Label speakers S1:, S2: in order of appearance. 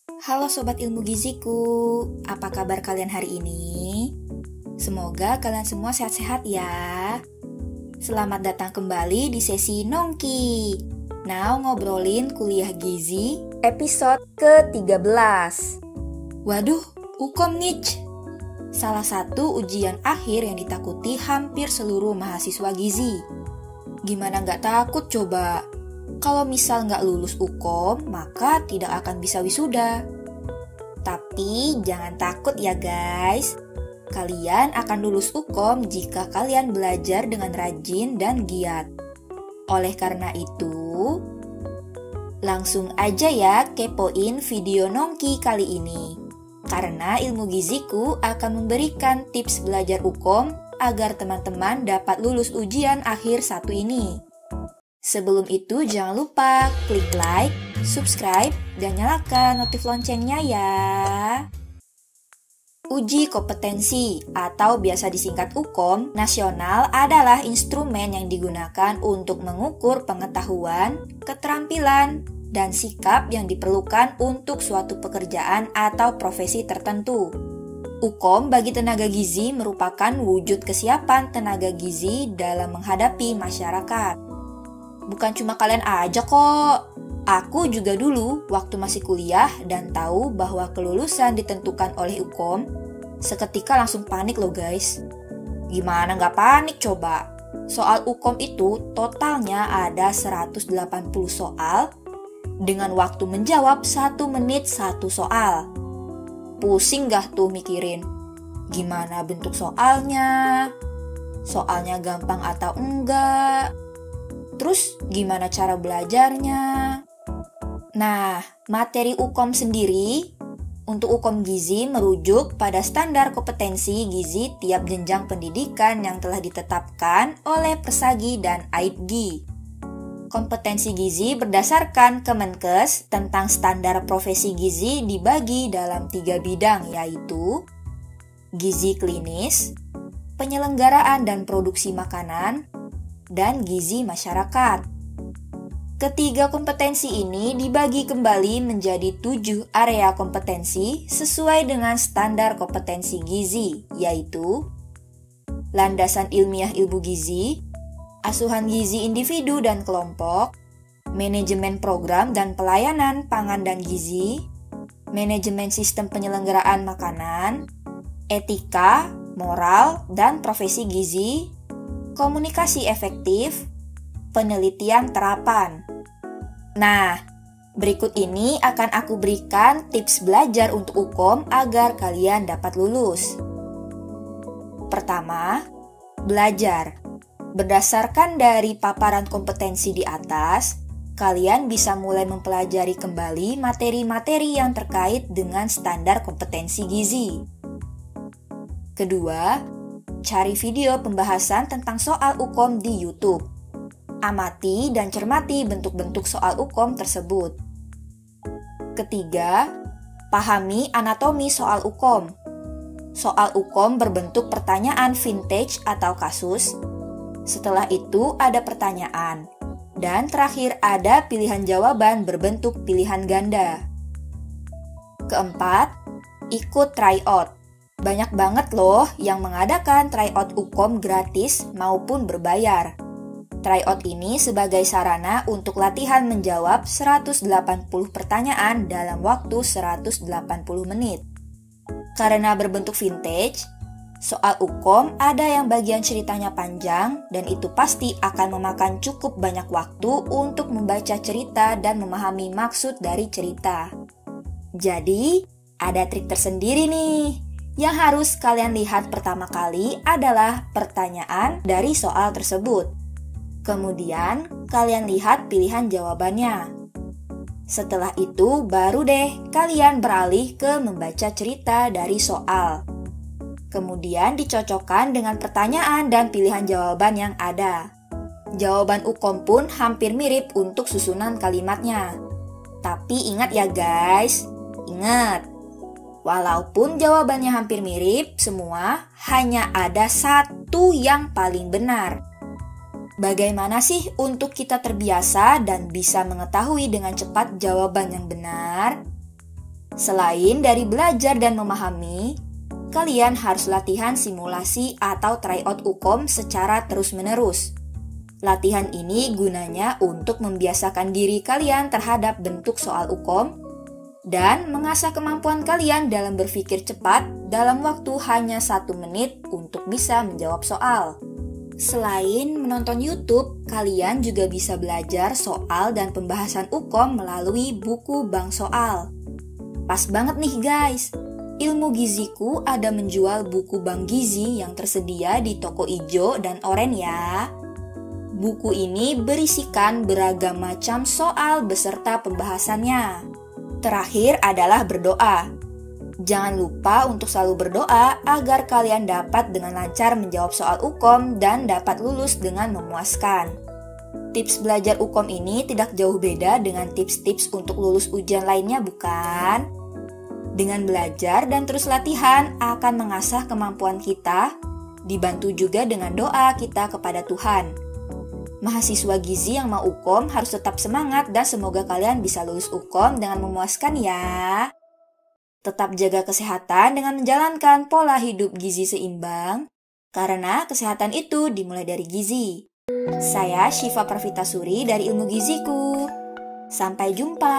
S1: Halo Sobat Ilmu Giziku, apa kabar kalian hari ini? Semoga kalian semua sehat-sehat ya. Selamat datang kembali di sesi Nongki. Now ngobrolin kuliah gizi episode ke-13. Waduh, Ukom Nich. Salah satu ujian akhir yang ditakuti hampir seluruh mahasiswa gizi. Gimana nggak takut coba? Kalau misal nggak lulus Ukom, maka tidak akan bisa wisuda. Tapi jangan takut ya guys. Kalian akan lulus Ukom jika kalian belajar dengan rajin dan giat. Oleh karena itu, langsung aja ya kepoin video Nongki kali ini. Karena ilmu giziku akan memberikan tips belajar Ukom agar teman-teman dapat lulus ujian akhir satu ini. Sebelum itu jangan lupa klik like, subscribe, dan nyalakan notif loncengnya ya. Uji kompetensi atau biasa disingkat Ukom nasional adalah instrumen yang digunakan untuk mengukur pengetahuan, keterampilan, dan sikap yang diperlukan untuk suatu pekerjaan atau profesi tertentu. Ukom bagi tenaga gizi merupakan wujud kesiapan tenaga gizi dalam menghadapi masyarakat. Bukan cuma kalian aja kok. Aku juga dulu waktu masih kuliah dan tahu bahwa kelulusan ditentukan oleh Ukom, seketika langsung panik loh guys. Gimana nggak panik coba? Soal Ukom itu totalnya ada 180 soal dengan waktu menjawab 1 menit 1 soal. Pusing gak tuh mikirin? Gimana bentuk soalnya? Soalnya gampang atau enggak? Terus gimana cara belajarnya? Nah, materi Ukom sendiri untuk Ukom Gizi merujuk pada standar kompetensi gizi tiap jenjang pendidikan yang telah ditetapkan oleh Persagi dan AIPGI. Kompetensi gizi berdasarkan Kemenkes tentang standar profesi gizi dibagi dalam 3 bidang yaitu gizi klinis, penyelenggaraan dan produksi makanan, dan gizi masyarakat. Ketiga kompetensi ini dibagi kembali menjadi 7 area kompetensi sesuai dengan standar kompetensi gizi, yaitu landasan ilmiah ilmu gizi, asuhan gizi individu dan kelompok, manajemen program dan pelayanan pangan dan gizi, manajemen sistem penyelenggaraan makanan, etika, moral, dan profesi gizi, komunikasi efektif, penelitian terapan. Nah, berikut ini akan aku berikan tips belajar untuk Ukom agar kalian dapat lulus. Pertama, belajar. Berdasarkan dari paparan kompetensi di atas, kalian bisa mulai mempelajari kembali materi-materi yang terkait dengan standar kompetensi gizi. Kedua, cari video pembahasan tentang soal Ukom di YouTube. Amati dan cermati bentuk-bentuk soal Ukom tersebut. Ketiga, pahami anatomi soal Ukom. Soal Ukom berbentuk pertanyaan vintage atau kasus. Setelah itu ada pertanyaan. Dan terakhir ada pilihan jawaban berbentuk pilihan ganda. Keempat, ikut tryout. Banyak banget loh yang mengadakan tryout Ukom gratis maupun berbayar. Tryout ini sebagai sarana untuk latihan menjawab 180 pertanyaan dalam waktu 180 menit. Karena berbentuk vintage, soal Ukom ada yang bagian ceritanya panjang dan itu pasti akan memakan cukup banyak waktu untuk membaca cerita dan memahami maksud dari cerita. Jadi, ada trik tersendiri nih. Yang harus kalian lihat pertama kali adalah pertanyaan dari soal tersebut. Kemudian, kalian lihat pilihan jawabannya. Setelah itu, baru deh kalian beralih ke membaca cerita dari soal. Kemudian dicocokkan dengan pertanyaan dan pilihan jawaban yang ada. Jawaban Ukom pun hampir mirip untuk susunan kalimatnya. Tapi ingat ya guys, ingat. Walaupun jawabannya hampir mirip semua, hanya ada satu yang paling benar. Bagaimana sih untuk kita terbiasa dan bisa mengetahui dengan cepat jawaban yang benar? Selain dari belajar dan memahami, kalian harus latihan simulasi atau tryout UKOM secara terus-menerus. Latihan ini gunanya untuk membiasakan diri kalian terhadap bentuk soal UKOM dan mengasah kemampuan kalian dalam berpikir cepat dalam waktu hanya 1 menit untuk bisa menjawab soal. Selain menonton YouTube, kalian juga bisa belajar soal dan pembahasan UKOM melalui buku bank soal. Pas banget nih guys, Ilmu Giziku ada menjual buku bank gizi yang tersedia di toko ijo dan oranye ya. Buku ini berisikan beragam macam soal beserta pembahasannya. Terakhir adalah berdoa. Jangan lupa untuk selalu berdoa agar kalian dapat dengan lancar menjawab soal UKOM dan dapat lulus dengan memuaskan. Tips belajar UKOM ini tidak jauh beda dengan tips-tips untuk lulus ujian lainnya, bukan? Dengan belajar dan terus latihan akan mengasah kemampuan kita, dibantu juga dengan doa kita kepada Tuhan. Mahasiswa gizi yang mau UKOM harus tetap semangat dan semoga kalian bisa lulus UKOM dengan memuaskan ya. Tetap jaga kesehatan dengan menjalankan pola hidup gizi seimbang, karena kesehatan itu dimulai dari gizi. Saya Syifa Pervitasuri dari Ilmu Giziku. Sampai jumpa.